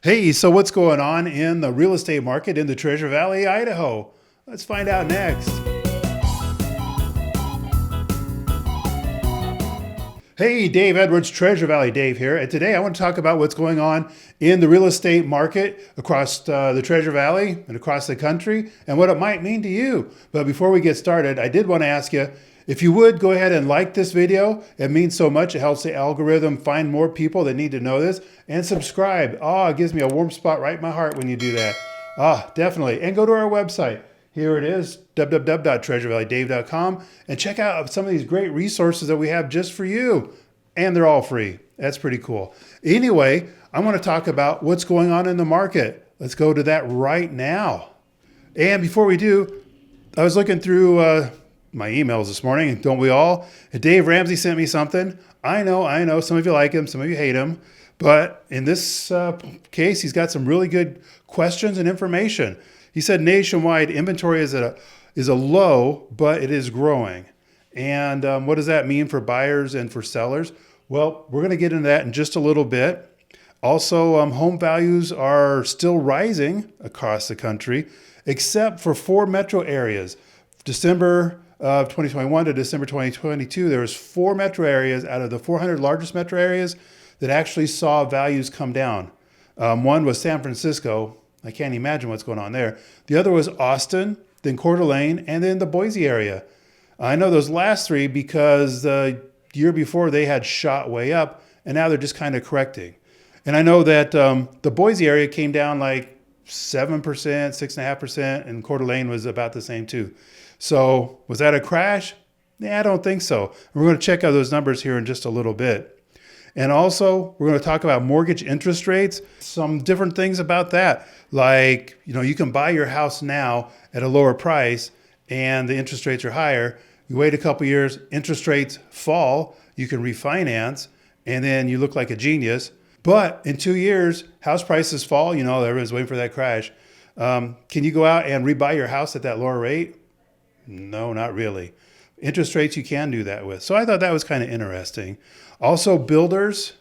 Hey, so what's going on in the real estate market in the Treasure Valley, Idaho? Let's find out next. Hey, Dave Edwards, Treasure Valley Dave here. And today I want to talk about what's going on in the real estate market across the Treasure Valley and across the country and what it might mean to you. But before we get started, I did want to ask you, if you would go ahead and like this video. It means so much. It helps the algorithm find more people that need to know this. And subscribe. Oh, it gives me a warm spot right in my heart when you do that. Definitely. And go to our website. Here it is, www.treasurevalleydave.com, and check out some of these great resources that we have just for you. And they're all free. That's pretty cool. Anyway, I want to talk about what's going on in the market. Let's go to that right now. And before we do, I was looking through my emails this morning, don't we all? And Dave Ramsey sent me something. I know. Some of you like him, some of you hate him. But in this case, he's got some really good questions and information. He said nationwide inventory is a low, but it is growing. And what does that mean for buyers and for sellers? Well, we're going to get into that in just a little bit. Also, home values are still rising across the country, except for 4 metro areas. December of 2021 to December 2022, there was 4 metro areas out of the 400 largest metro areas that actually saw values come down. One was San Francisco. I can't imagine what's going on there. The other was Austin, then Coeur d'Alene, and then the Boise area. I know those last 3 because the year before they had shot way up, and now they're just kind of correcting. And I know that the Boise area came down like 7%, 6.5%, and Coeur d'Alene was about the same too. So was that a crash? Yeah, I don't think so. We're going to check out those numbers here in just a little bit. And also, we're going to talk about mortgage interest rates, some different things about that. Like, you can buy your house now at a lower price and the interest rates are higher. You wait a couple years, interest rates fall, you can refinance, and then you look like a genius. But in 2 years, house prices fall, everyone's waiting for that crash. Can you go out and rebuy your house at that lower rate? No, not really. Interest rates you can do that with. So I thought that was kind of interesting. Also, builders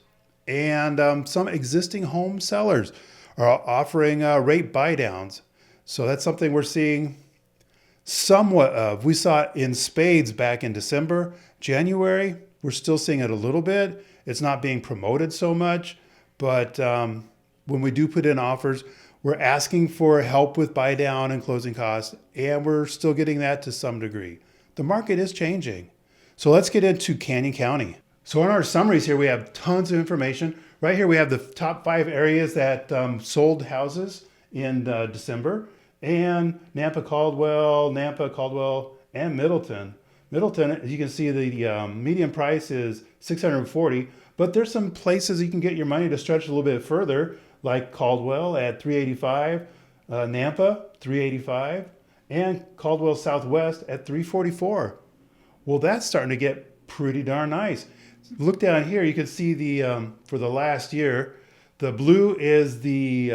and some existing home sellers are offering rate buy downs. So that's something we're seeing somewhat of. We saw it in spades back in December. January, we're still seeing it a little bit. It's not being promoted so much. But when we do put in offers, we're asking for help with buy down and closing costs, and we're still getting that to some degree. The market is changing. So let's get into Canyon County. So in our summaries here, we have tons of information. Right here, we have the top 5 areas that sold houses in December. And Nampa, Caldwell, and Middleton. Middleton, as you can see, the median price is $640, but there's some places you can get your money to stretch a little bit further, like Caldwell at $385, Nampa $385, and Caldwell Southwest at $344. Well, that's starting to get pretty darn nice. Look down here, you can see the for the last year, the blue is the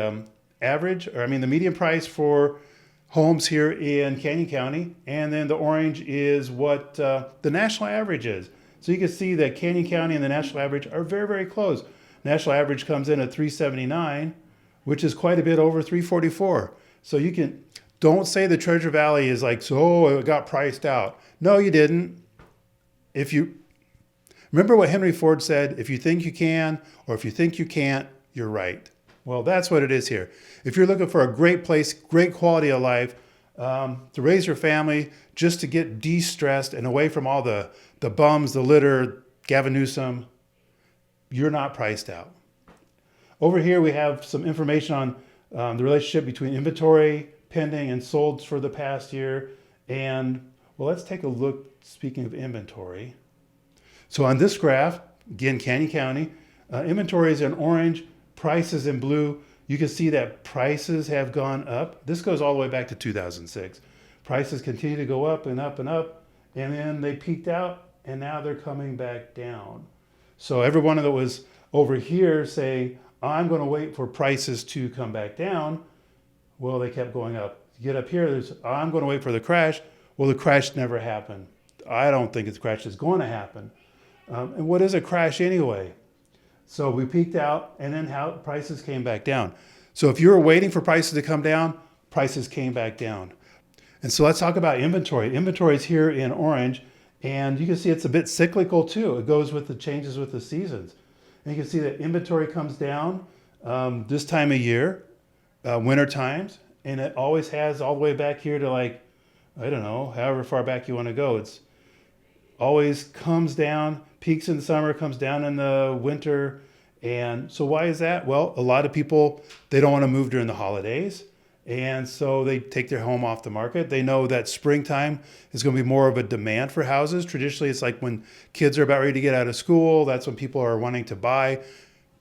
the median price for homes here in Canyon County, and then the orange is what the national average is. So you can see that Canyon County and the national average are very, very close. National average comes in at $379, which is quite a bit over $344. So don't say the Treasure Valley is like, so it got priced out. No, you didn't. Remember what Henry Ford said, if you think you can, or if you think you can't, you're right. Well, that's what it is here. If you're looking for a great place, great quality of life, to raise your family, just to get de-stressed and away from all the bums, the litter, Gavin Newsom, you're not priced out. Over here, we have some information on the relationship between inventory, pending, and sold for the past year. And, well, let's take a look, speaking of inventory. So on this graph, again, Canyon County, inventory is in orange, prices in blue. You can see that prices have gone up. This goes all the way back to 2006. Prices continue to go up and up and up, and then they peaked out, and now they're coming back down. So everyone that was over here saying, I'm going to wait for prices to come back down, well, they kept going up. You get up here, I'm going to wait for the crash. Well, the crash never happened. I don't think the crash is going to happen. And what is a crash anyway? So we peaked out, and then how prices came back down. So if you were waiting for prices to come down, prices came back down. And so let's talk about inventory. Inventory is here in orange, and you can see it's a bit cyclical too. It goes with the changes with the seasons. And you can see that inventory comes down this time of year, winter times, and it always has all the way back here to like, I don't know, however far back you want to go. It's always comes down, peaks in the summer, comes down in the winter. And so why is that? Well, a lot of people, they don't want to move during the holidays. And so they take their home off the market. They know that springtime is going to be more of a demand for houses. Traditionally, it's like when kids are about ready to get out of school, that's when people are wanting to buy.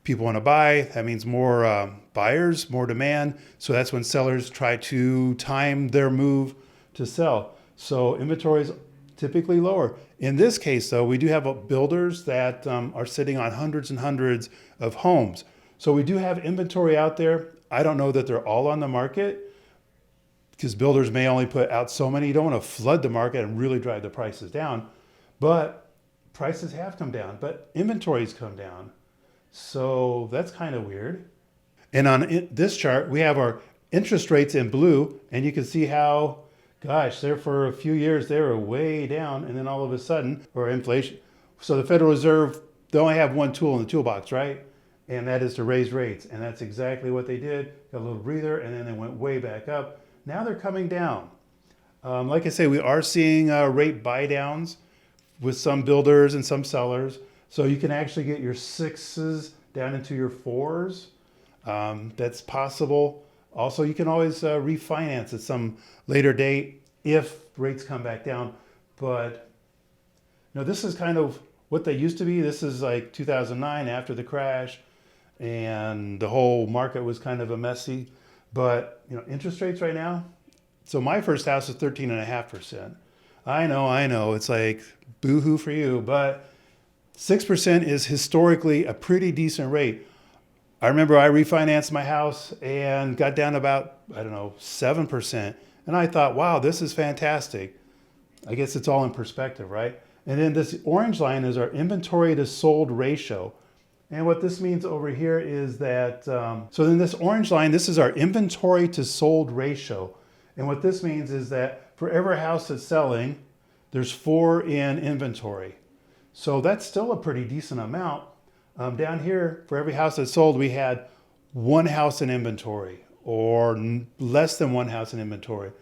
People want to buy. That means more buyers, more demand. So that's when sellers try to time their move to sell. So inventory is typically lower. In this case, though, we do have builders that are sitting on hundreds and hundreds of homes. So we do have inventory out there. I don't know that they're all on the market because builders may only put out so many. You don't want to flood the market and really drive the prices down. But prices have come down, but inventory's come down. So that's kind of weird. And on this chart, we have our interest rates in blue, and you can see how, gosh, there for a few years, they were way down, and then all of a sudden, or inflation. So the Federal Reserve, they only have one tool in the toolbox, right? And that is to raise rates. And that's exactly what they did. Got a little breather, and then they went way back up. Now they're coming down. Like I say, we are seeing rate buy downs with some builders and some sellers. So you can actually get your 6s down into your 4s. That's possible. Also, you can always refinance at some later date if rates come back down. But this is kind of what they used to be. This is like 2009 after the crash, and the whole market was kind of a messy. But interest rates right now. So my first house is 13.5%. I know. It's like boo-hoo for you, but 6% is historically a pretty decent rate. I remember I refinanced my house and got down about, 7%. And I thought, wow, this is fantastic. I guess it's all in perspective, right? And then this orange line is our inventory to sold ratio. And what this means over here is that, so then this orange line, this is our inventory to sold ratio. And what this means is that for every house that's selling, there's 4 in inventory. So that's still a pretty decent amount. Down here, for every house that's sold, we had 1 house in inventory or less than 1 house in inventory.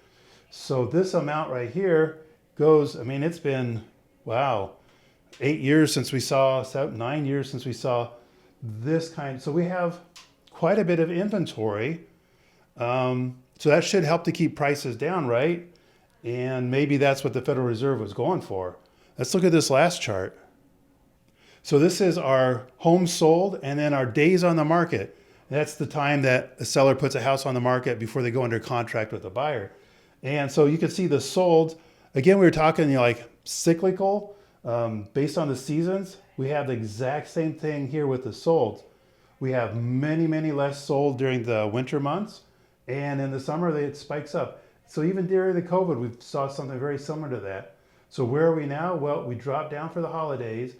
So this amount right here goes, it's been, wow, 8 years since we saw, 9 years since we saw this kind. So we have quite a bit of inventory. So that should help to keep prices down, right? And maybe that's what the Federal Reserve was going for. Let's look at this last chart. So this is our homes sold and then our days on the market. That's the time that a seller puts a house on the market before they go under contract with a buyer. And so you can see the sold. Again, we were talking like cyclical based on the seasons. We have the exact same thing here with the sold. We have many, many less sold during the winter months. And in the summer, it spikes up. So even during the COVID, we saw something very similar to that. So where are we now? Well, we dropped down for the holidays.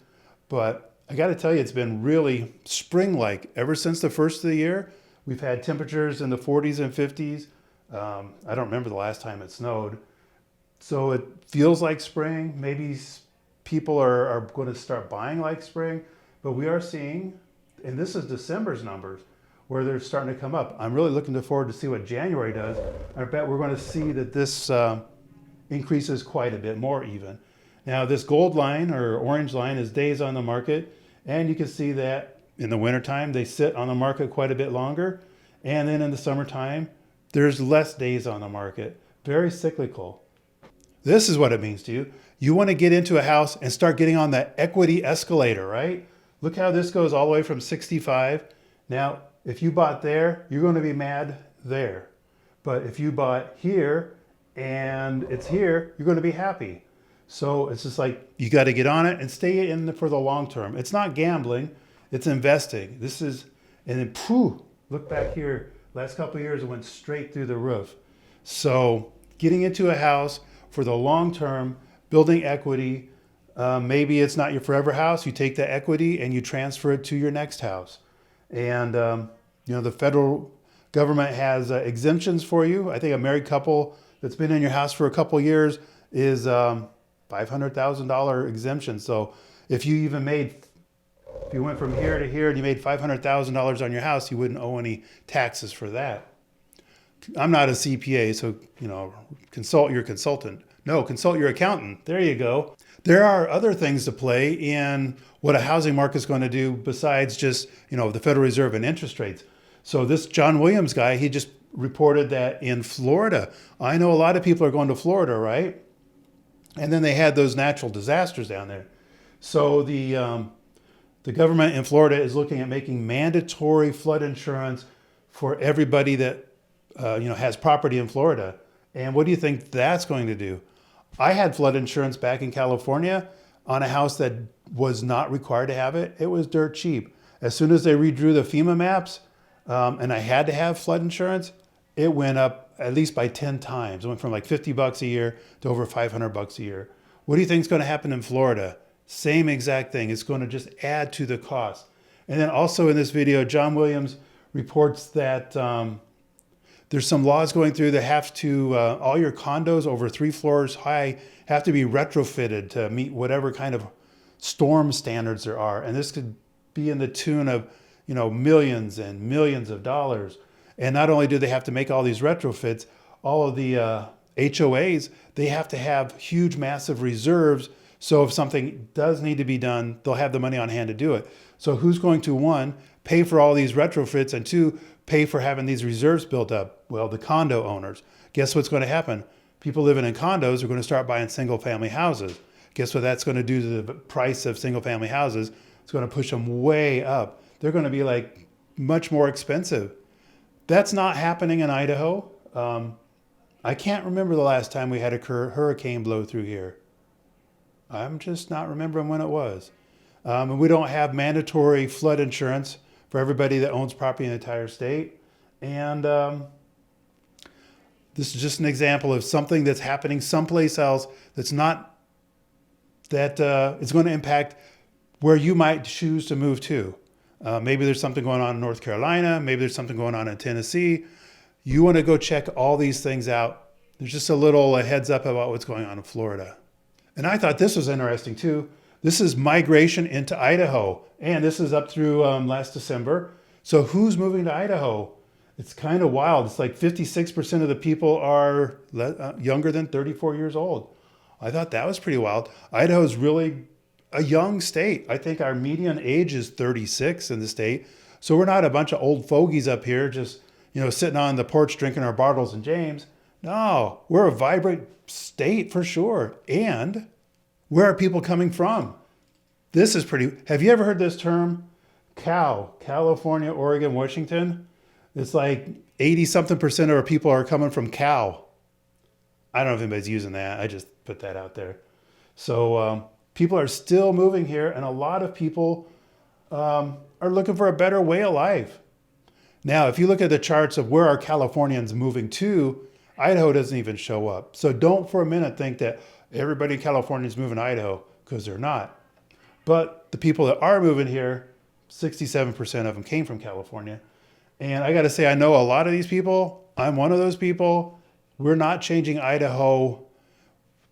But I got to tell you, it's been really spring-like. Ever since the first of the year, we've had temperatures in the 40s and 50s. I don't remember the last time it snowed. So it feels like spring. Maybe people are going to start buying like spring. But we are seeing, and this is December's numbers, where they're starting to come up. I'm really looking forward to see what January does. I bet we're going to see that this increases quite a bit more even. Now this gold line or orange line is days on the market, and you can see that in the wintertime they sit on the market quite a bit longer, and then in the summertime there's less days on the market. Very cyclical. This is what it means to you. You want to get into a house and start getting on the equity escalator, right? Look how this goes all the way from 65. Now, if you bought there, you're going to be mad there. But if you bought here and it's here, you're going to be happy. So it's just like you got to get on it and stay in for the long term. It's not gambling, it's investing. This is, and then look back here. Last couple of years, it went straight through the roof. So getting into a house for the long term, building equity. Maybe it's not your forever house. You take the equity and you transfer it to your next house. And the Federal Government has exemptions for you. I think a married couple that's been in your house for a couple years is $500,000 exemption. So if you went from here to here and you made $500,000 on your house, you wouldn't owe any taxes for that. I'm not a CPA, so, consult your consultant. No, consult your accountant. There you go. There are other things to play in what a housing market is going to do besides just, the Federal Reserve and interest rates. So this John Williams guy, he just reported that in Florida. I know a lot of people are going to Florida, right? And then they had those natural disasters down there. So the government in Florida is looking at making mandatory flood insurance for everybody that has property in Florida. And what do you think that's going to do? I had flood insurance back in California on a house that was not required to have it. It was dirt cheap. As soon as they redrew the FEMA maps, and I had to have flood insurance, it went up at least by 10 times. It went from like $50 a year to over $500 a year. What do you think is going to happen in Florida? Same exact thing. It's going to just add to the cost. And then also in this video, John Williams reports that there's some laws going through that have to, all your condos over 3 floors high have to be retrofitted to meet whatever kind of storm standards there are. And this could be in the tune of, millions and millions of dollars. And not only do they have to make all these retrofits, all of the HOAs, they have to have huge, massive reserves. So if something does need to be done, they'll have the money on hand to do it. So who's going to, 1, pay for all these retrofits, and 2, pay for having these reserves built up? Well, the condo owners. Guess what's going to happen? People living in condos are going to start buying single family houses. Guess what that's going to do to the price of single family houses? It's going to push them way up. They're going to be like much more expensive. That's not happening in Idaho. I can't remember the last time we had a hurricane blow through here. I'm just not remembering when it was. And we don't have mandatory flood insurance for everybody that owns property in the entire state. And this is just an example of something that's happening someplace else that's not, that it's going to impact where you might choose to move to. Maybe there's something going on in North Carolina. Maybe there's something going on in Tennessee. You want to go check all these things out. There's just a little heads up about what's going on in Florida. And I thought this was interesting too. This is migration into Idaho. And this is up through last December. So who's moving to Idaho? It's kind of wild. It's like 56% of the people are younger than 34 years old. I thought that was pretty wild. Idaho is really a young state. I think our median age is 36 in the state. So we're not a bunch of old fogies up here just, sitting on the porch drinking our Bartles and James. No, we're a vibrant state for sure. And where are people coming from? This is have you ever heard this term? CAL, California, Oregon, Washington. It's like 80-something% of our people are coming from Cal. I don't know if anybody's using that. I just put that out there. So people are still moving here, and a lot of people are looking for a better way of life. Now, if you look at the charts of where are Californians moving to, Idaho doesn't even show up. So don't for a minute think that everybody in California is moving to Idaho, because they're not. But the people that are moving here, 67% of them came from California. And I got to say, I know a lot of these people. I'm one of those people. We're not changing Idaho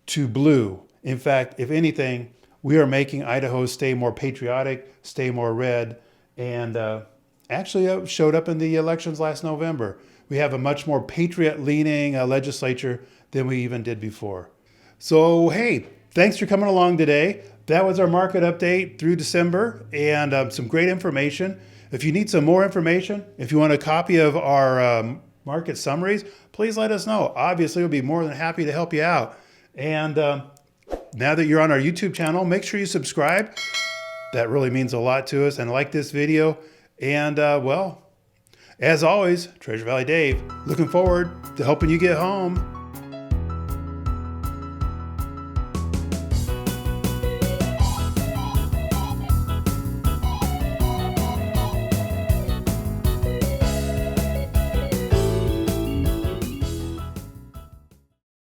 to blue. In fact, if anything, we are making Idaho stay more patriotic, stay more red, and actually showed up in the elections last November. We have a much more patriot-leaning legislature than we even did before. So, hey, thanks for coming along today. That was our market update through December, and some great information. If you need some more information, if you want a copy of our market summaries, please let us know. Obviously, we'll be more than happy to help you out. And now that you're on our YouTube channel, make sure you subscribe. That really means a lot to us. And like this video. And well, as always, Treasure Valley Dave, looking forward to helping you get home.